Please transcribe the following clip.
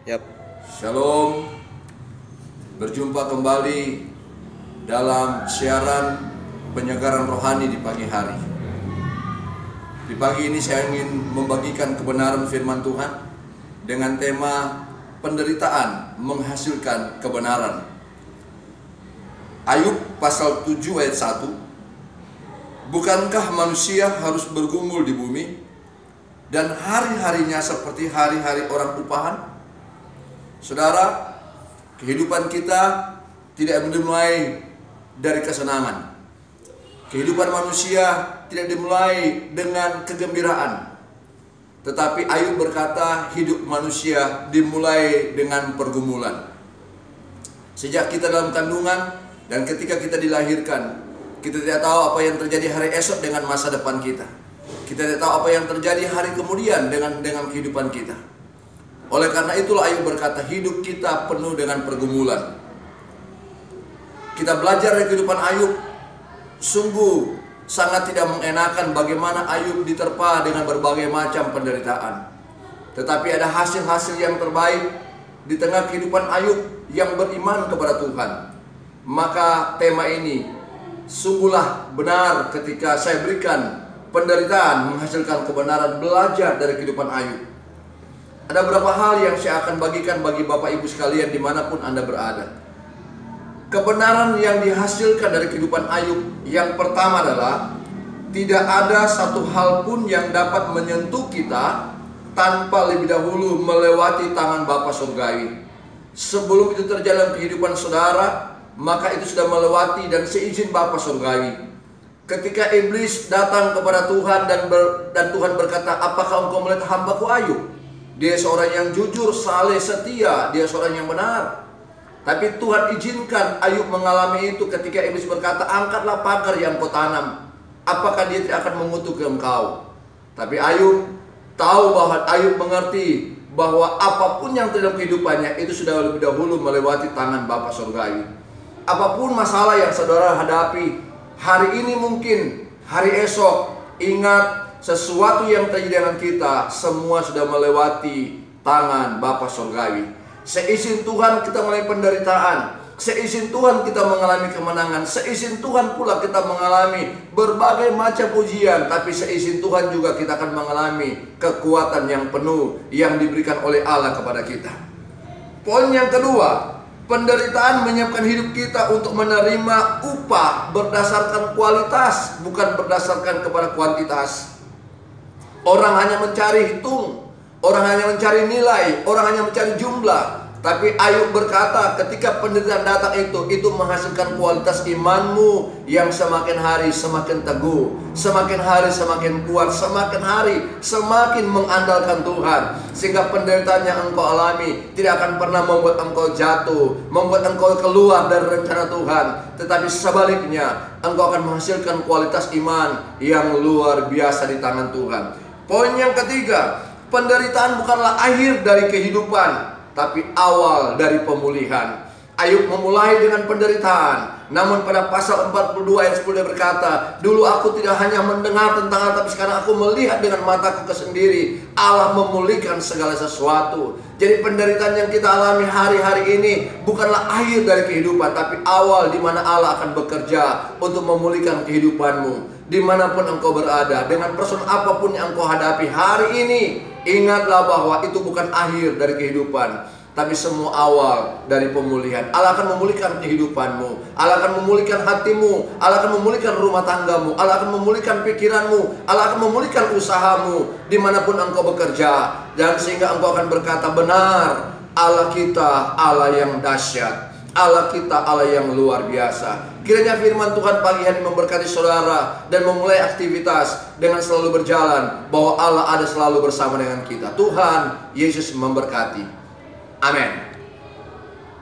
Yap. Shalom. Berjumpa kembali dalam siaran penyegaran rohani di pagi hari. Di pagi ini saya ingin membagikan kebenaran firman Tuhan dengan tema penderitaan menghasilkan kebenaran. Ayub pasal 7 ayat 1. Bukankah manusia harus bergumul di bumi dan hari-harinya seperti hari-hari orang upahan? Saudara, kehidupan kita tidak dimulai dari kesenangan. Kehidupan manusia tidak dimulai dengan kegembiraan. Tetapi Ayub berkata, hidup manusia dimulai dengan pergumulan. Sejak kita dalam kandungan dan ketika kita dilahirkan, kita tidak tahu apa yang terjadi hari esok dengan masa depan kita. Kita tidak tahu apa yang terjadi hari kemudian dengan kehidupan kita. Oleh karena itulah Ayub berkata, hidup kita penuh dengan pergumulan. Kita belajar dari kehidupan Ayub, sungguh sangat tidak mengenakan bagaimana Ayub diterpa dengan berbagai macam penderitaan. Tetapi ada hasil-hasil yang terbaik di tengah kehidupan Ayub yang beriman kepada Tuhan. Maka tema ini sungguhlah benar ketika saya berikan penderitaan menghasilkan kebenaran, belajar dari kehidupan Ayub. Ada beberapa hal yang saya akan bagikan bagi Bapak Ibu sekalian dimanapun Anda berada. Kebenaran yang dihasilkan dari kehidupan Ayub, yang pertama adalah tidak ada satu hal pun yang dapat menyentuh kita tanpa lebih dahulu melewati tangan Bapa Surgawi. Sebelum itu terjadi dalam kehidupan saudara, maka itu sudah melewati dan seizin Bapa Surgawi. Ketika iblis datang kepada Tuhan dan Tuhan berkata, apakah engkau melihat hambaku Ayub? Dia seorang yang jujur, saleh, setia. Dia seorang yang benar. Tapi Tuhan izinkan Ayub mengalami itu ketika iblis berkata, angkatlah pagar yang kau tanam. Apakah dia tidak akan mengutuk engkau? Tapi Ayub tahu bahwa Ayub mengerti bahwa apapun yang dalam kehidupannya itu sudah lebih dahulu melewati tangan Bapa Surgawi. Apapun masalah yang saudara hadapi, hari ini mungkin, hari esok, ingat, sesuatu yang terjadi dengan kita semua sudah melewati tangan Bapa Surgawi. Seizin Tuhan kita mengalami penderitaan, seizin Tuhan kita mengalami kemenangan, seizin Tuhan pula kita mengalami berbagai macam ujian. Tapi seizin Tuhan juga kita akan mengalami kekuatan yang penuh yang diberikan oleh Allah kepada kita. Poin yang kedua, penderitaan menyiapkan hidup kita untuk menerima upah berdasarkan kualitas, bukan berdasarkan kepada kuantitas. Orang hanya mencari hitung, orang hanya mencari nilai, orang hanya mencari jumlah. Tapi Ayub berkata, ketika penderitaan datang itu menghasilkan kualitas imanmu yang semakin hari semakin teguh, semakin hari semakin kuat, semakin hari semakin mengandalkan Tuhan. Sehingga penderitaan yang engkau alami tidak akan pernah membuat engkau jatuh, membuat engkau keluar dari rencana Tuhan. Tetapi sebaliknya, engkau akan menghasilkan kualitas iman yang luar biasa di tangan Tuhan. Poin yang ketiga, penderitaan bukanlah akhir dari kehidupan, tapi awal dari pemulihan. Ayub memulai dengan penderitaan, namun pada pasal 42 ayat 10 dia berkata, dulu aku tidak hanya mendengar tentang Allah, tapi sekarang aku melihat dengan mataku sendiri, Allah memulihkan segala sesuatu. Jadi penderitaan yang kita alami hari-hari ini bukanlah akhir dari kehidupan, tapi awal di mana Allah akan bekerja untuk memulihkan kehidupanmu. Dimanapun engkau berada, dengan persoalan apapun yang engkau hadapi hari ini, ingatlah bahwa itu bukan akhir dari kehidupan, tapi semua awal dari pemulihan. Allah akan memulihkan kehidupanmu, Allah akan memulihkan hatimu, Allah akan memulihkan rumah tanggamu, Allah akan memulihkan pikiranmu, Allah akan memulihkan usahamu dimanapun engkau bekerja. Dan sehingga engkau akan berkata, benar, Allah kita Allah yang dahsyat, Allah kita Allah yang luar biasa. Kiranya firman Tuhan pagi hari memberkati saudara dan memulai aktivitas dengan selalu berjalan bahwa Allah ada selalu bersama dengan kita. Tuhan Yesus memberkati. Amin.